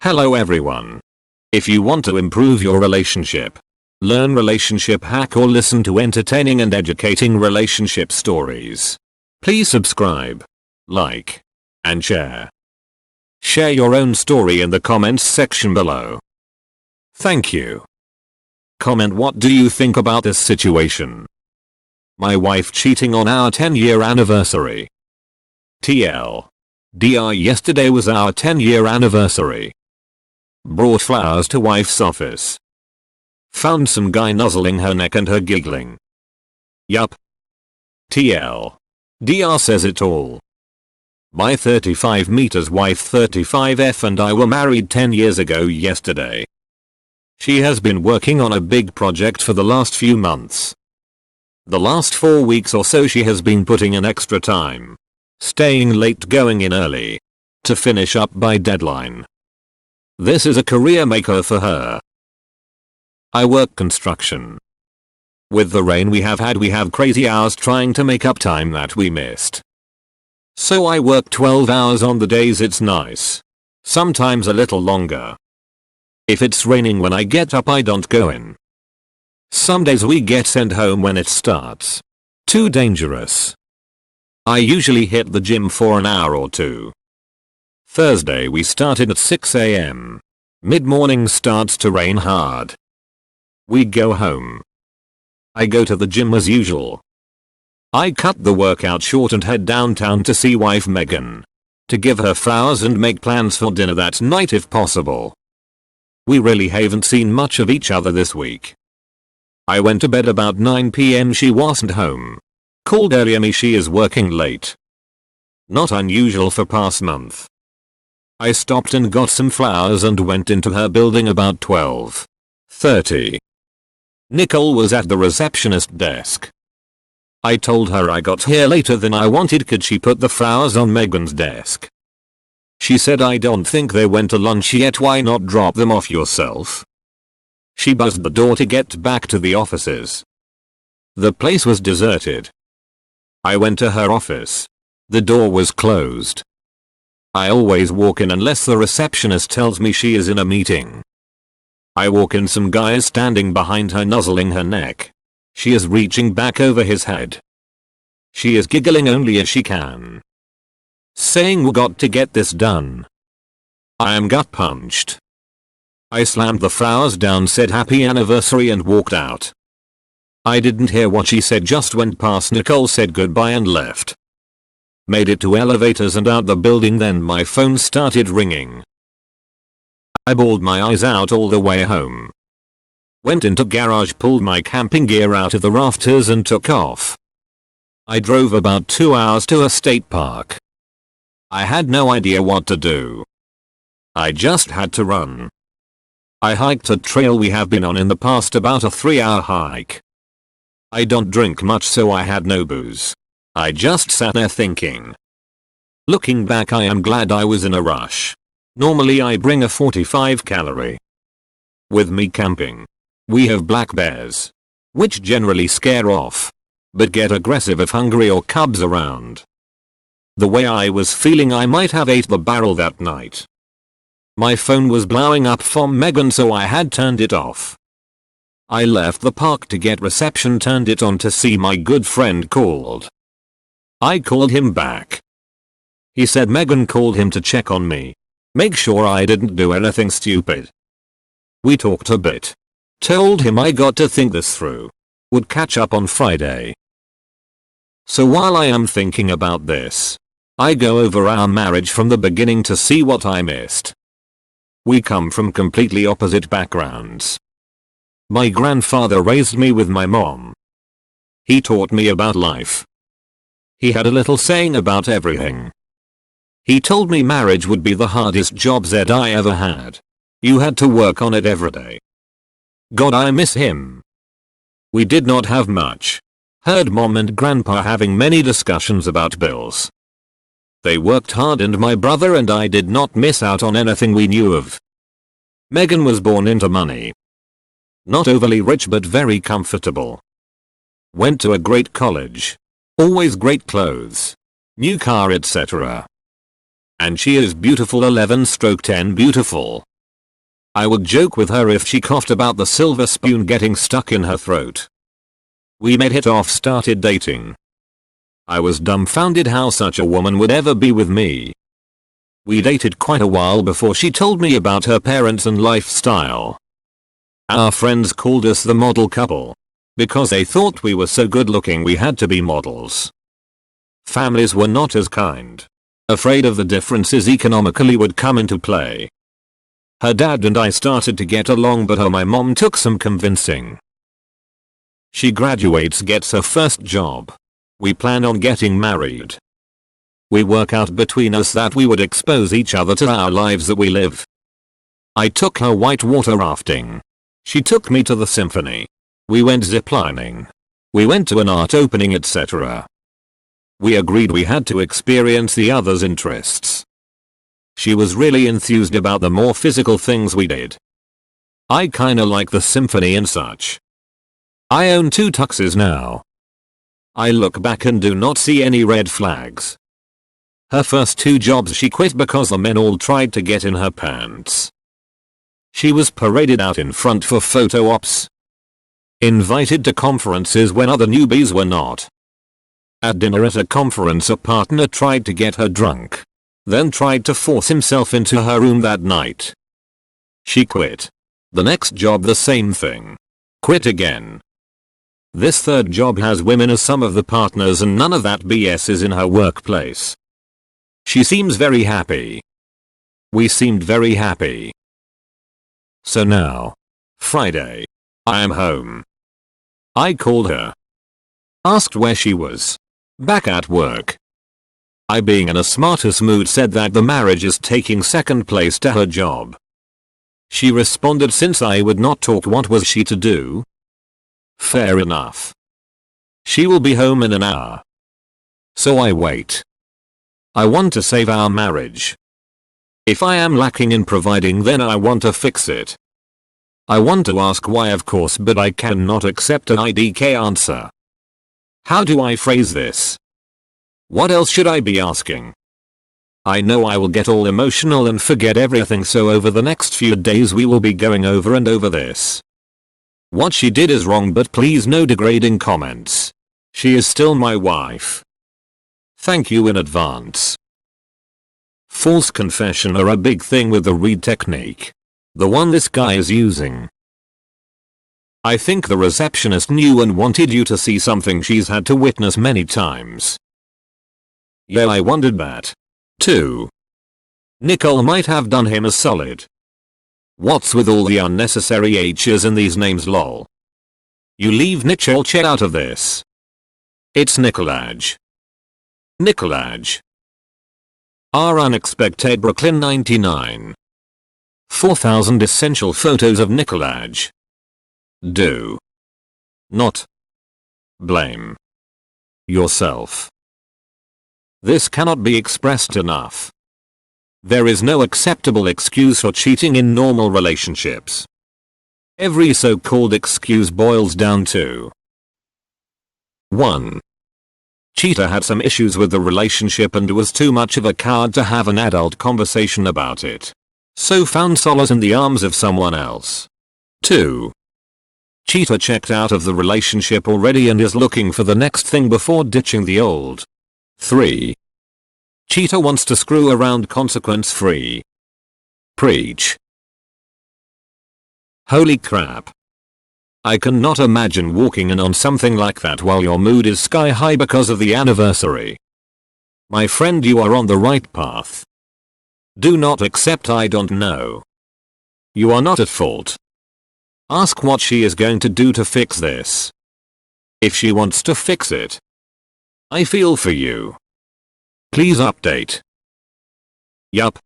Hello everyone. If you want to improve your relationship, learn relationship hack or listen to entertaining and educating relationship stories, please subscribe, like, and share. Share your own story in the comments section below. Thank you. Comment what do you think about this situation. My wife cheating on our 10-year anniversary. TL. DR yesterday was our 10-year anniversary. Brought flowers to wife's office. Found some guy nuzzling her neck and her giggling. Yup. TL. DR says it all. My 35 meters wife 35F and I were married 10 years ago yesterday. She has been working on a big project for the last few months. The last 4 weeks or so she has been putting in extra time. Staying late, going in early. To finish up by deadline. This is a career maker for her. I work construction. With the rain we have had, we have crazy hours trying to make up time that we missed. So I work 12 hours on the days it's nice. Sometimes a little longer. If it's raining when I get up, I don't go in. Some days we get sent home when it starts. Too dangerous. I usually hit the gym for an hour or two. Thursday we started at 6 AM. Mid-morning starts to rain hard. We go home. I go to the gym as usual. I cut the workout short and head downtown to see wife Megan. To give her flowers and make plans for dinner that night if possible. We really haven't seen much of each other this week. I went to bed about 9 PM, she wasn't home. Called earlier, me she is working late. Not unusual for past month. I stopped and got some flowers and went into her building about 12:30. Nicole was at the receptionist desk. I told her I got here later than I wanted, could she put the flowers on Megan's desk? She said, I don't think they went to lunch yet, why not drop them off yourself? She buzzed the door to get back to the offices. The place was deserted. I went to her office. The door was closed. I always walk in unless the receptionist tells me she is in a meeting. I walk in, some guy is standing behind her nuzzling her neck. She is reaching back over his head. She is giggling only as she can. Saying, we got to get this done. I am gut punched. I slammed the flowers down, said happy anniversary and walked out. I didn't hear what she said, just went past Nicole, said goodbye and left. Made it to elevators and out the building, then my phone started ringing. I bawled my eyes out all the way home. Went into garage, pulled my camping gear out of the rafters and took off. I drove about 2 hours to a state park. I had no idea what to do. I just had to run. I hiked a trail we have been on in the past, about a 3-hour hike. I don't drink much, so I had no booze. I just sat there thinking. Looking back, I am glad I was in a rush. Normally I bring a 45 calorie. With me camping. We have black bears. Which generally scare off. But get aggressive if hungry or cubs around. The way I was feeling, I might have ate the barrel that night. My phone was blowing up from Megan, so I had turned it off. I left the park to get reception, turned it on to see my good friend called. I called him back. He said Megan called him to check on me. Make sure I didn't do anything stupid. We talked a bit. Told him I got to think this through. Would catch up on Friday. So while I am thinking about this, I go over our marriage from the beginning to see what I missed. We come from completely opposite backgrounds. My grandfather raised me with my mom. He taught me about life. He had a little saying about everything. He told me marriage would be the hardest job that I ever had. You had to work on it every day. God, I miss him. We did not have much. Heard mom and grandpa having many discussions about bills. They worked hard and my brother and I did not miss out on anything we knew of. Megan was born into money. Not overly rich but very comfortable. Went to a great college. Always great clothes. New car, etc. And she is beautiful, 11/10 beautiful. I would joke with her if she coughed about the silver spoon getting stuck in her throat. We made it off, started dating. I was dumbfounded how such a woman would ever be with me. We dated quite a while before she told me about her parents and lifestyle. Our friends called us the model couple. Because they thought we were so good looking we had to be models. Families were not as kind. Afraid of the differences economically would come into play. Her dad and I started to get along, but my mom took some convincing. She graduates, gets her first job. We plan on getting married. We work out between us that we would expose each other to our lives that we live. I took her whitewater rafting. She took me to the symphony. We went ziplining. We went to an art opening, etc. We agreed we had to experience the other's interests. She was really enthused about the more physical things we did. I kinda like the symphony and such. I own 2 tuxes now. I look back and do not see any red flags. Her first 2 jobs she quit because the men all tried to get in her pants. She was paraded out in front for photo ops. Invited to conferences when other newbies were not. At dinner at a conference, a partner tried to get her drunk. Then tried to force himself into her room that night. She quit. The next job the same thing. Quit again. This 3rd job has women as some of the partners and none of that BS is in her workplace. She seems very happy. We seemed very happy. So now, Friday, I am home. I called her. Asked where she was. Back at work. I, being in a smartest mood, said that the marriage is taking 2nd place to her job. She responded since I would not talk, what was she to do? Fair enough. She will be home in an hour. So I wait. I want to save our marriage. If I am lacking in providing, then I want to fix it. I want to ask why, of course, but I cannot accept an IDK answer. How do I phrase this? What else should I be asking? I know I will get all emotional and forget everything, so over the next few days we will be going over and over this. What she did is wrong, but please no degrading comments. She is still my wife. Thank you in advance. False confession are a big thing with the read technique. The one this guy is using. I think the receptionist knew and wanted you to see something she's had to witness many times. Yeah, I wondered that. too. Nicole might have done him a solid. What's with all the unnecessary H's in these names, lol? You leave Nicholche out of this. It's Nicolaj. Nicolaj. Our unexpected Brooklyn 99. 4,000 essential photos of Nicolaj. Do not blame yourself. This cannot be expressed enough. There is no acceptable excuse for cheating in normal relationships. Every so-called excuse boils down to 1. Cheater had some issues with the relationship and was too much of a coward to have an adult conversation about it, so found solace in the arms of someone else. 2. Cheater checked out of the relationship already and is looking for the next thing before ditching the old. 3. Cheater wants to screw around consequence-free. Preach. Holy crap. I cannot imagine walking in on something like that while your mood is sky high because of the anniversary. My friend, you are on the right path. Do not accept I don't know. You are not at fault. Ask what she is going to do to fix this. If she wants to fix it. I feel for you. Please update. Yup.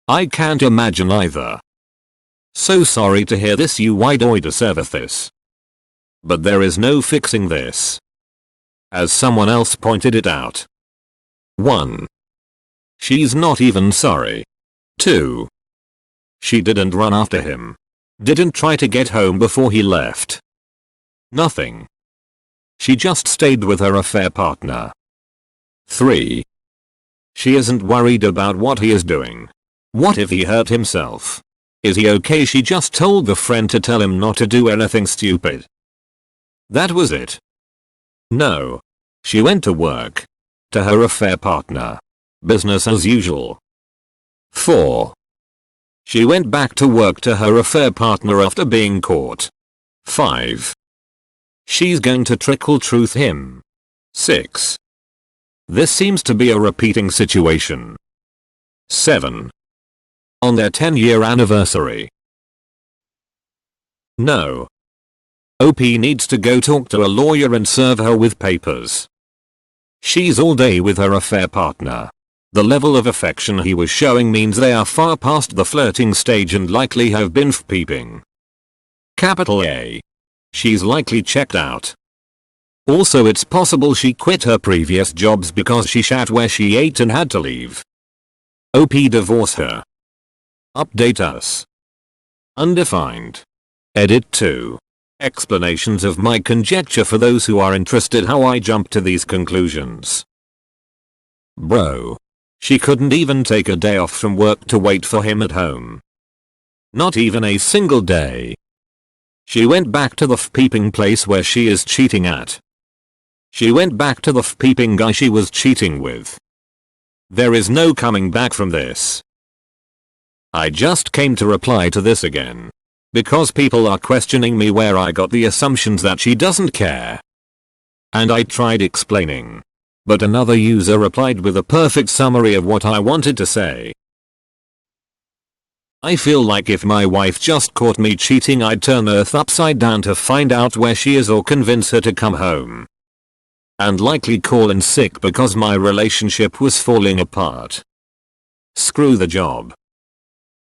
I can't imagine either. So sorry to hear this, you. Why do I deserve this? But there is no fixing this. As someone else pointed it out. 1. She's not even sorry. 2. She didn't run after him. Didn't try to get home before he left. Nothing. She just stayed with her affair partner. 3. She isn't worried about what he is doing. What if he hurt himself? Is he okay? She just told the friend to tell him not to do anything stupid. That was it. No. She went to work. To her affair partner. Business as usual. 4. She went back to work to her affair partner after being caught. 5. She's going to trickle truth him. 6. This seems to be a repeating situation. 7. On their 10-year anniversary. No. OP needs to go talk to a lawyer and serve her with papers. She's all day with her affair partner. The level of affection he was showing means they are far past the flirting stage and likely have been peeping. Capital A. She's likely checked out. Also, it's possible she quit her previous jobs because she shat where she ate and had to leave. OP divorce her. Update us. Undefined. Edit 2. Explanations of my conjecture for those who are interested how I jumped to these conclusions. Bro. She couldn't even take a day off from work to wait for him at home. Not even a single day. She went back to the peeping place where she is cheating at. She went back to the peeping guy she was cheating with. There is no coming back from this. I just came to reply to this again. Because people are questioning me where I got the assumptions that she doesn't care. And I tried explaining. But another user replied with a perfect summary of what I wanted to say. I feel like if my wife just caught me cheating, I'd turn Earth upside down to find out where she is or convince her to come home. And likely call in sick because my relationship was falling apart. Screw the job.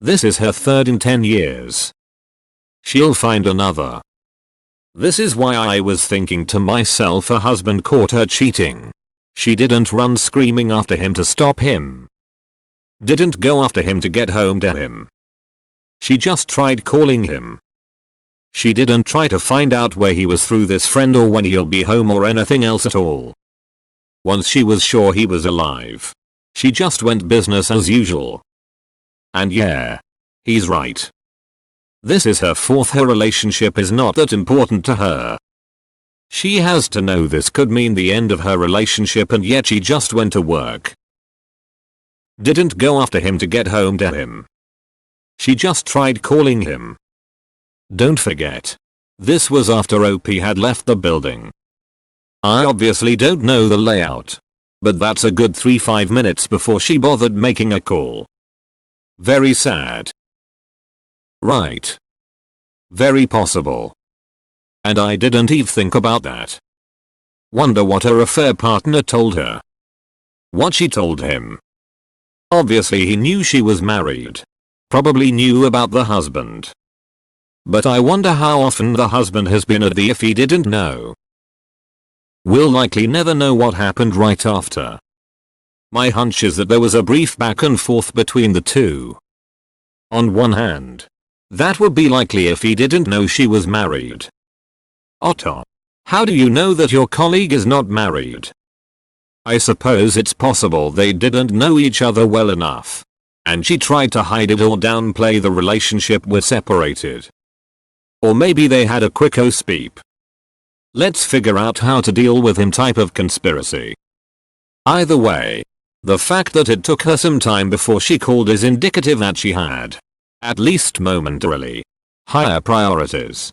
This is her third in 10 years. She'll find another. This is why I was thinking to myself, her husband caught her cheating. She didn't run screaming after him to stop him. Didn't go after him to get home to him. She just tried calling him. She didn't try to find out where he was through this friend or when he'll be home or anything else at all. Once she was sure he was alive, she just went business as usual. And yeah, he's right. This is her fourth. Her relationship is not that important to her. She has to know this could mean the end of her relationship, and yet she just went to work. Didn't go after him to get home to him. She just tried calling him. Don't forget. This was after OP had left the building. I obviously don't know the layout. But that's a good 3-5 minutes before she bothered making a call. Very sad. Right. Very possible. And I didn't even think about that. Wonder what her affair partner told her. What she told him. Obviously he knew she was married. Probably knew about the husband. But I wonder how often the husband has been at the if he didn't know. We'll likely never know what happened right after. My hunch is that there was a brief back and forth between the two. On one hand, that would be likely if he didn't know she was married. Otto. How do you know that your colleague is not married? I suppose it's possible they didn't know each other well enough. And she tried to hide it or downplay the relationship was separated. Or maybe they had a quick speep. Let's figure out how to deal with him type of conspiracy. Either way, the fact that it took her some time before she called is indicative that she had, at least momentarily, higher priorities.